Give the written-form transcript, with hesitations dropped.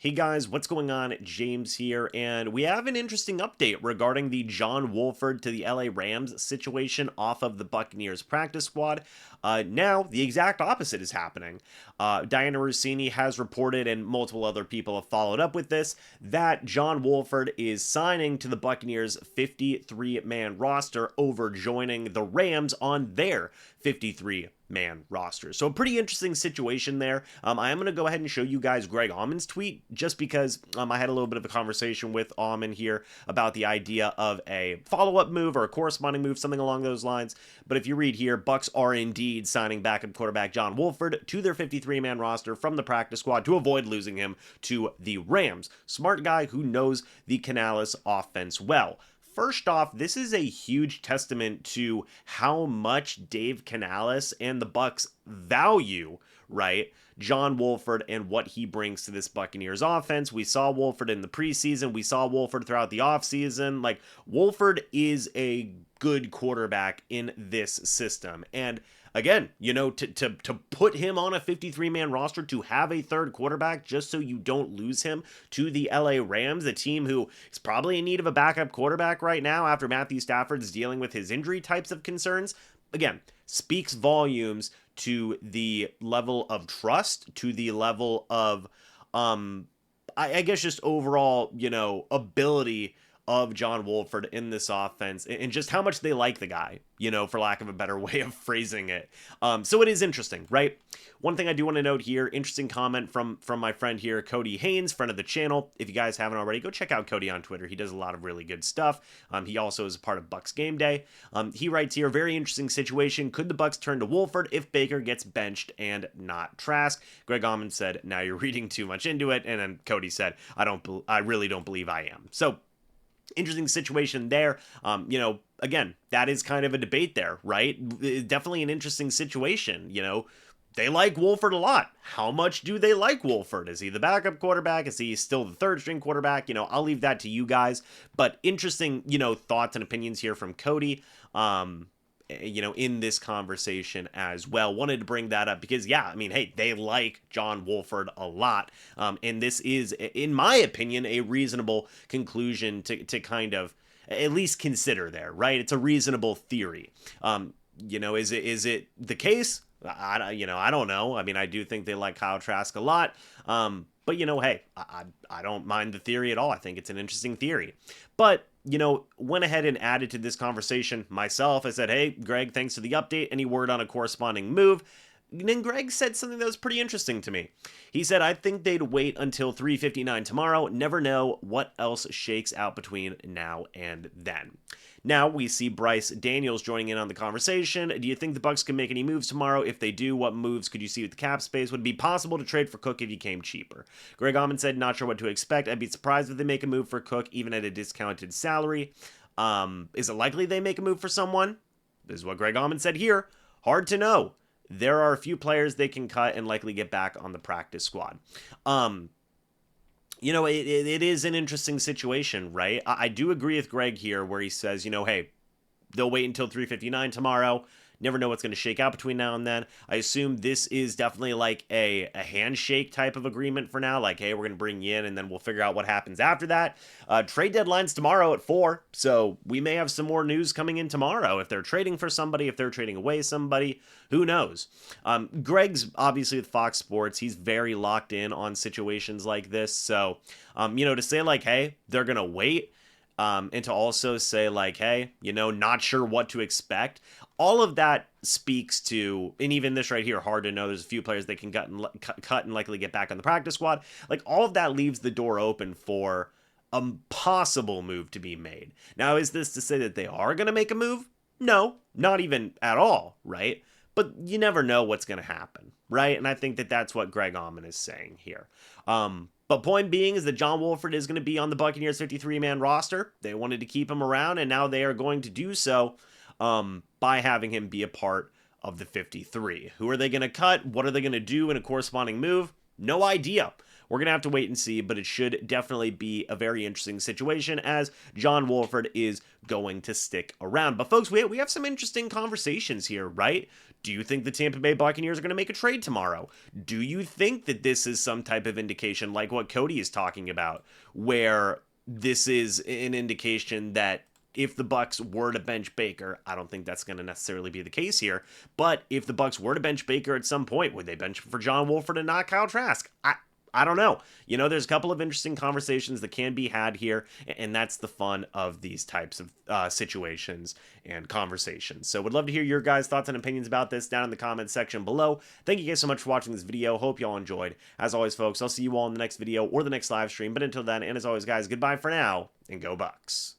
Hey guys, what's going on? James here, and we have an interesting update regarding the John Wolford to the LA Rams situation off of the Buccaneers practice squad. Now, the exact opposite is happening. Diana Rossini has reported, and multiple other people have followed up with this, that John Wolford is signing to the Buccaneers' 53-man roster over joining the Rams on their 53-man roster. So a pretty interesting situation there. I am going to go ahead and show you guys Greg Auman's tweet just because I had a little bit of a conversation with Auman here about the idea of a follow-up move or a corresponding move, something along those lines. But if you read here, Bucs are indeed signing backup quarterback John Wolford to their 53-man roster from the practice squad to avoid losing him to the Rams. Smart guy who knows the Canales offense well. First off, this is a huge testament to how much Dave Canales and the Bucs value, right, John Wolford and what he brings to this Buccaneers offense. We saw Wolford in the preseason. We saw Wolford throughout the offseason. Like, Wolford is a good quarterback in this system. And again, you know, to put him on a 53-man roster, to have a third quarterback just so you don't lose him to the LA Rams, a team who is probably in need of a backup quarterback right now after Matthew Stafford's dealing with his injury types of concerns, again, speaks volumes to the level of trust, to the level of, I guess just overall, you know, ability of John Wolford in this offense and just how much they like the guy, you know, for lack of a better way of phrasing it. So it is interesting, right? One thing I do want to note here, interesting comment from my friend here, Cody Haynes, friend of the channel. If you guys haven't already, go check out Cody on Twitter. He does a lot of really good stuff. He also is a part of Bucs Game Day. He writes here, very interesting situation. Could the Bucs turn to Wolford if Baker gets benched and not Trask? Greg Auman said, now you're reading too much into it. And then Cody said, I really don't believe I am. So interesting situation there. You know, again, that is kind of a debate there, right? Definitely an interesting situation. You know, they like Wolford a lot. How much do they like Wolford? Is he the backup quarterback? Is he still the third string quarterback? You know, I'll leave that to you guys. But interesting, you know, thoughts and opinions here from Cody. You know, in this conversation as well. Wanted to bring that up because, yeah, I mean, hey, they like John Wolford a lot. And this is, in my opinion, a reasonable conclusion to kind of at least consider there, right? It's a reasonable theory. You know, is it the case? I don't know. I mean, I do think they like Kyle Trask a lot. But, you know, hey, I don't mind the theory at all. I think it's an interesting theory. But, you know, went ahead and added to this conversation myself. I said, hey, Greg, thanks for the update. Any word on a corresponding move? And then Greg said something that was pretty interesting to me. He said, I think they'd wait until 3:59 tomorrow. Never know what else shakes out between now and then. Now we see Bryce Daniels joining in on the conversation. Do you think the Bucs can make any moves tomorrow? If they do, what moves could you see with the cap space? Would it be possible to trade for Cook if he came cheaper? Greg Auman said, not sure what to expect. I'd be surprised if they make a move for Cook, even at a discounted salary. Is it likely they make a move for someone? This is what Greg Auman said here. Hard to know. There are a few players they can cut and likely get back on the practice squad. You know, it is an interesting situation, right? I do agree with Greg here where he says, you know, hey, they'll wait until 3:59 tomorrow. Never know what's going to shake out between now and then. I assume this is definitely like a handshake type of agreement for now. Like, hey, we're going to bring you in and then we'll figure out what happens after that. Trade deadline's tomorrow at 4. So we may have some more news coming in tomorrow. If they're trading for somebody, if they're trading away somebody, who knows? Greg's obviously with Fox Sports. He's very locked in on situations like this. So, you know, to say like, hey, they're going to wait. And to also say like, hey, you know, not sure what to expect. All of that speaks to, and even this right here, hard to know. There's a few players they can cut and likely get back on the practice squad. Like, all of that leaves the door open for a possible move to be made. Now, is this to say that they are going to make a move? No, not even at all, right? But you never know what's going to happen, right? And I think that that's what Greg Auman is saying here. But point being is that John Wolford is going to be on the Buccaneers 53-man roster. They wanted to keep him around, and now they are going to do so by having him be a part of the 53. Who are they going to cut? What are they going to do in a corresponding move? No idea. we're going to have to wait and see, but it should definitely be a very interesting situation as John Wolford is going to stick around. But folks, we have some interesting conversations here, right? Do you think the Tampa Bay Buccaneers are going to make a trade tomorrow? Do you think that this is some type of indication like what Cody is talking about, where this is an indication that if the Bucs were to bench Baker, I don't think that's going to necessarily be the case here, but if the Bucs were to bench Baker at some point, would they bench for John Wolford and not Kyle Trask? I don't know. There's a couple of interesting conversations that can be had here, and that's the fun of these types of situations and conversations. So would love to hear your guys' thoughts and opinions about this down in the comments section below. Thank you guys so much for watching this video. Hope y'all enjoyed. As always, folks, I'll see you all in the next video or the next live stream. But until then, and as always, guys, goodbye for now, and go Bucs.